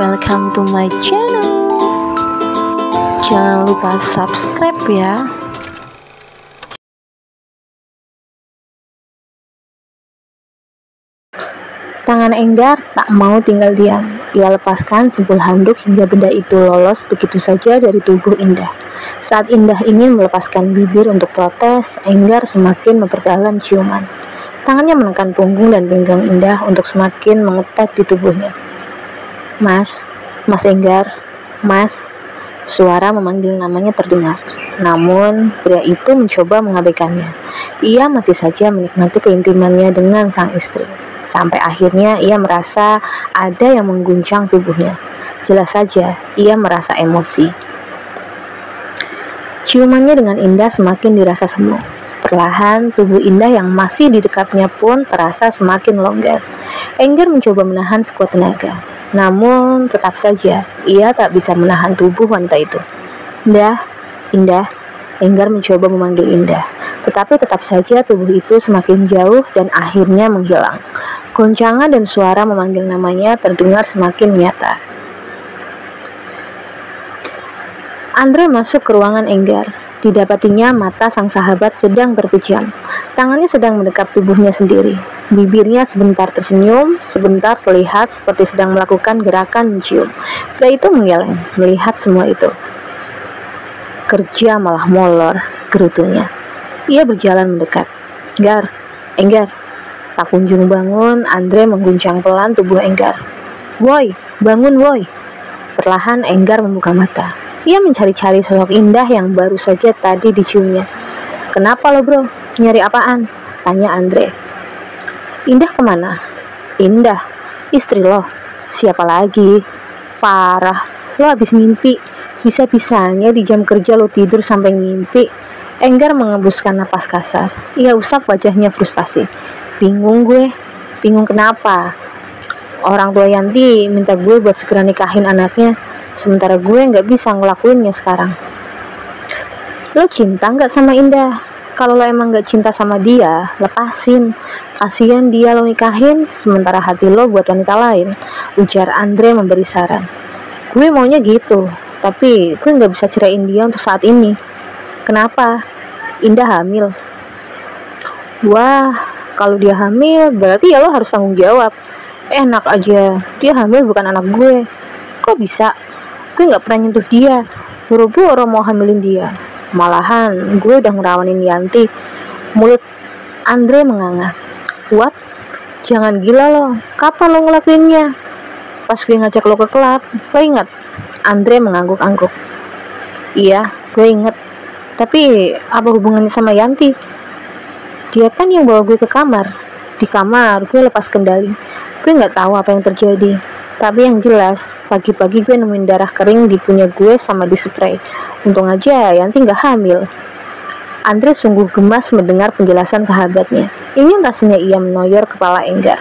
welcome to my channel. Jangan lupa subscribe ya. Tangan Enggar tak mau tinggal diam. Ia lepaskan simpul handuk hingga benda itu lolos begitu saja dari tubuh Indah. Saat Indah ingin melepaskan bibir untuk protes, Enggar semakin memperdalam ciuman. Tangannya menekan punggung dan pinggang Indah untuk semakin mengetat di tubuhnya. Mas Enggar, Mas. Suara memanggil namanya terdengar. Namun, pria itu mencoba mengabaikannya. Ia masih saja menikmati keintimannya dengan sang istri. Sampai akhirnya ia merasa ada yang mengguncang tubuhnya. Jelas saja, ia merasa emosi. Ciumannya dengan Indah semakin dirasa semu. Perlahan, tubuh Indah yang masih di dekatnya pun terasa semakin longgar. Enggar mencoba menahan sekuat tenaga. Namun, tetap saja, ia tak bisa menahan tubuh wanita itu. Indah. Enggar mencoba memanggil Indah. Tetapi tetap saja tubuh itu semakin jauh dan akhirnya menghilang. Goncangan dan suara memanggil namanya terdengar semakin nyata. Andre masuk ke ruangan Enggar. Didapatinya mata sang sahabat sedang terpejam. Tangannya sedang mendekap tubuhnya sendiri. Bibirnya sebentar tersenyum, sebentar terlihat seperti sedang melakukan gerakan mencium. Pria itu menggeleng melihat semua itu. Kerja malah molor, gerutunya. Ia berjalan mendekat. Enggar. Tak kunjung bangun, Andre mengguncang pelan tubuh Enggar. Woi, bangun woi. Perlahan Enggar membuka mata. Ia mencari-cari sosok Indah yang baru saja tadi diciumnya. Kenapa lo bro? Nyari apaan? Tanya Andre. Indah kemana? Indah, istri lo. Siapa lagi? Parah, lo habis mimpi. Bisa-bisanya di jam kerja lo tidur sampai ngimpi. Enggar mengembuskan napas kasar. Ia usap wajahnya frustasi. Bingung kenapa? Orang tua Yanti minta gue buat segera nikahin anaknya, sementara gue nggak bisa ngelakuinnya sekarang. Lo cinta nggak sama Indah? Kalau lo emang nggak cinta sama dia, lepasin. Kasian dia lo nikahin, sementara hati lo buat wanita lain. Ujar Andre memberi saran. Gue maunya gitu, tapi gue nggak bisa ceraiin dia untuk saat ini. Kenapa? Indah hamil. Wah, kalau dia hamil, berarti ya lo harus tanggung jawab. Enak aja, dia hamil bukan anak gue. Kok bisa? Gue gak pernah nyentuh dia. Buru-buru mau hamilin dia. Malahan gue udah ngerawanin Yanti. Mulut Andre menganga. What? Jangan gila lo. Kapan lo ngelakuinnya? Pas gue ngajak lo ke klub. Lo ingat? Andre mengangguk-angguk. Iya, gue inget. Tapi apa hubungannya sama Yanti? Dia kan yang bawa gue ke kamar. Di kamar gue lepas kendali. Gue gak tahu apa yang terjadi. Tapi yang jelas, pagi-pagi gue nemuin darah kering di punya gue sama di spray. Untung aja Yanti gak hamil. Andre sungguh gemas mendengar penjelasan sahabatnya. Ingin rasanya ia menoyor kepala Enggar.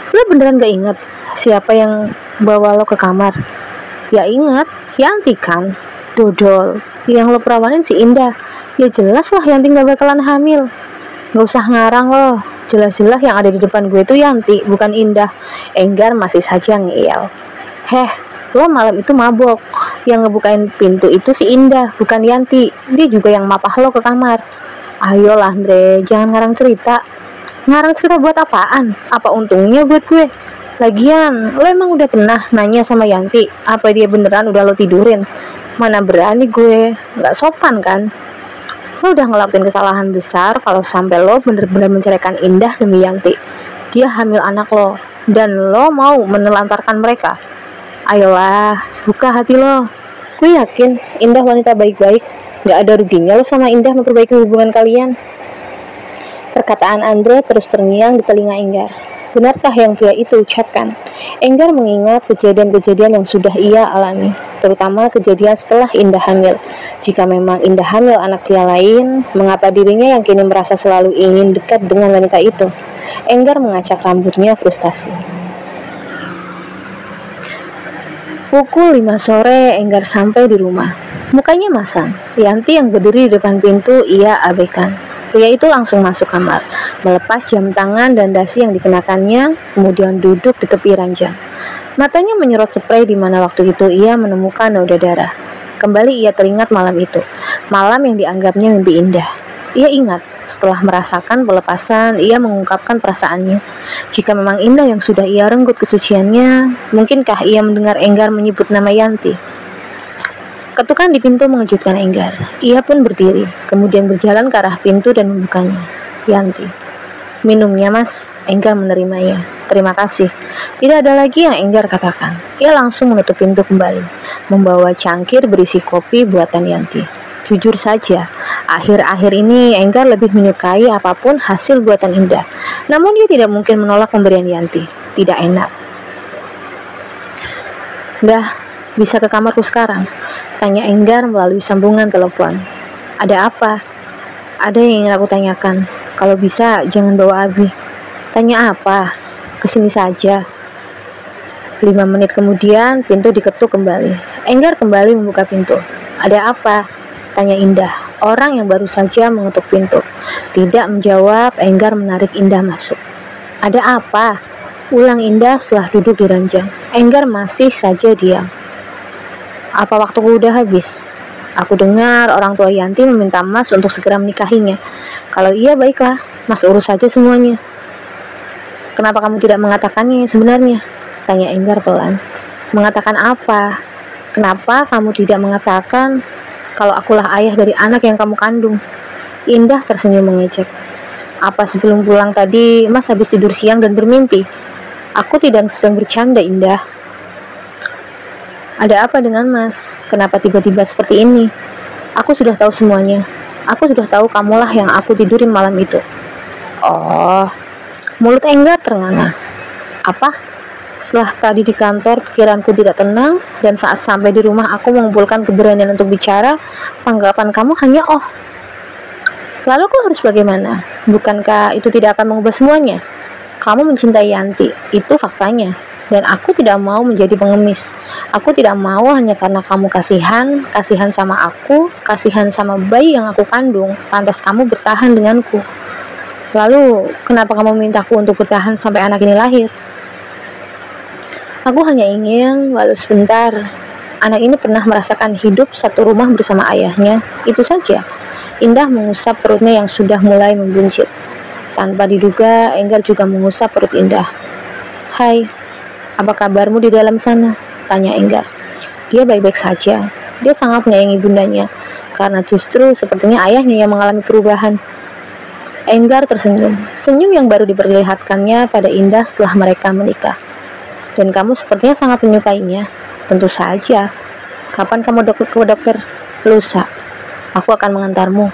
Lo beneran gak inget siapa yang bawa lo ke kamar? Ya inget, Yanti kan. Dodol, yang lo perawanin si Indah. Ya jelas lah Yanti gak bakalan hamil. Gak usah ngarang lo. Jelas-jelas yang ada di depan gue itu Yanti, bukan Indah. Enggar masih saja ngeyel. Lo malam itu mabok. Yang ngebukain pintu itu si Indah, bukan Yanti. Dia juga yang mapah lo ke kamar. Ayolah Andre, jangan ngarang cerita. Ngarang cerita buat apaan? Apa untungnya buat gue? Lagian, lo emang udah pernah nanya sama Yanti apa dia beneran udah lo tidurin? Mana berani gue, gak sopan kan? Lo udah ngelakuin kesalahan besar kalau sampai lo bener-bener menceraikan Indah demi Yanti. Dia hamil anak lo, dan lo mau menelantarkan mereka. Ayolah, buka hati lo. Gue yakin Indah wanita baik-baik. Gak ada ruginya lo sama Indah memperbaiki hubungan kalian. Perkataan Andre terus terngiang di telinga Enggar. Benarkah yang pria itu ucapkan? Enggar mengingat kejadian-kejadian yang sudah ia alami, terutama kejadian setelah Indah hamil. Jika memang Indah hamil anak pria lain, mengapa dirinya yang kini merasa selalu ingin dekat dengan wanita itu? Enggar mengacak rambutnya frustasi. Pukul 5 sore Enggar sampai di rumah. Mukanya masam. Yanti yang berdiri di depan pintu ia abaikan. Pria itu langsung masuk kamar, melepas jam tangan dan dasi yang dikenakannya, kemudian duduk di tepi ranjang. Matanya menyerot spray di mana waktu itu ia menemukan noda darah. Kembali ia teringat malam itu, malam yang dianggapnya mimpi indah. Ia ingat, setelah merasakan pelepasan, ia mengungkapkan perasaannya. Jika memang indah yang sudah ia renggut kesuciannya, mungkinkah ia mendengar Enggar menyebut nama Yanti? Ketukan di pintu mengejutkan Enggar. Ia pun berdiri, kemudian berjalan ke arah pintu dan membukanya. Yanti. Minumnya, Mas. Enggar menerimanya. Terima kasih. Tidak ada lagi yang Enggar katakan. Ia langsung menutup pintu kembali, membawa cangkir berisi kopi buatan Yanti. Jujur saja, akhir-akhir ini Enggar lebih menyukai apapun hasil buatan Indah. Namun dia tidak mungkin menolak pemberian Yanti. Tidak enak. Dah, bisa ke kamarku sekarang? Tanya Enggar melalui sambungan telepon. Ada apa? Ada yang ingin aku tanyakan. Kalau bisa, jangan bawa Abi. Tanya apa? Kesini saja. 5 menit kemudian, pintu diketuk kembali. Enggar kembali membuka pintu. Ada apa? Tanya Indah, orang yang baru saja mengetuk pintu. Tidak menjawab, Enggar menarik Indah masuk. Ada apa? Ulang Indah setelah duduk di ranjang. Enggar masih saja diam. Apa waktuku udah habis? Aku dengar orang tua Yanti meminta Mas untuk segera menikahinya. Kalau iya baiklah, Mas urus saja semuanya. Kenapa kamu tidak mengatakannya sebenarnya? Tanya Enggar pelan. Mengatakan apa? Kenapa kamu tidak mengatakan kalau akulah ayah dari anak yang kamu kandung? Indah tersenyum mengejek. Apa sebelum pulang tadi Mas habis tidur siang dan bermimpi? Aku tidak sedang bercanda, Indah. Ada apa dengan Mas? Kenapa tiba-tiba seperti ini? Aku sudah tahu semuanya. Aku sudah tahu kamulah yang aku tidurin malam itu. Oh, mulut Enggar ternganga. Apa? Setelah tadi di kantor pikiranku tidak tenang, dan saat sampai di rumah aku mengumpulkan keberanian untuk bicara, tanggapan kamu hanya oh. Lalu aku harus bagaimana? Bukankah itu tidak akan mengubah semuanya? Kamu mencintai Yanti, itu faktanya. Dan aku tidak mau menjadi pengemis. Aku tidak mau hanya karena kamu kasihan sama aku, kasihan sama bayi yang aku kandung, lantas kamu bertahan denganku. Lalu, kenapa kamu mintaku untuk bertahan sampai anak ini lahir? Aku hanya ingin, walau sebentar, anak ini pernah merasakan hidup satu rumah bersama ayahnya. Itu saja. Indah mengusap perutnya yang sudah mulai membuncit. Tanpa diduga, Enggar juga mengusap perut Indah. Hai, apa kabarmu di dalam sana? Tanya Enggar. Dia baik-baik saja. Dia sangat menyayangi bundanya, karena justru sepertinya ayahnya yang mengalami perubahan. Enggar tersenyum, senyum yang baru diperlihatkannya pada Indah setelah mereka menikah. Dan kamu sepertinya sangat menyukainya. Tentu saja. Kapan kamu ke dokter? Lusa. Aku akan mengantarmu.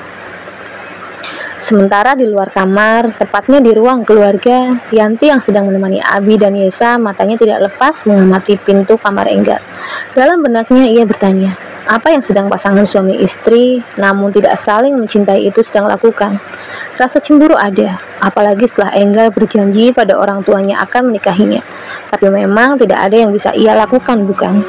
Sementara di luar kamar, tepatnya di ruang keluarga, Yanti yang sedang menemani Abi dan Yesa matanya tidak lepas mengamati pintu kamar Enggar. Dalam benaknya ia bertanya, apa yang sedang pasangan suami istri namun tidak saling mencintai itu sedang lakukan? Rasa cemburu ada, apalagi setelah Enggar berjanji pada orang tuanya akan menikahinya. Tapi memang tidak ada yang bisa ia lakukan, bukan?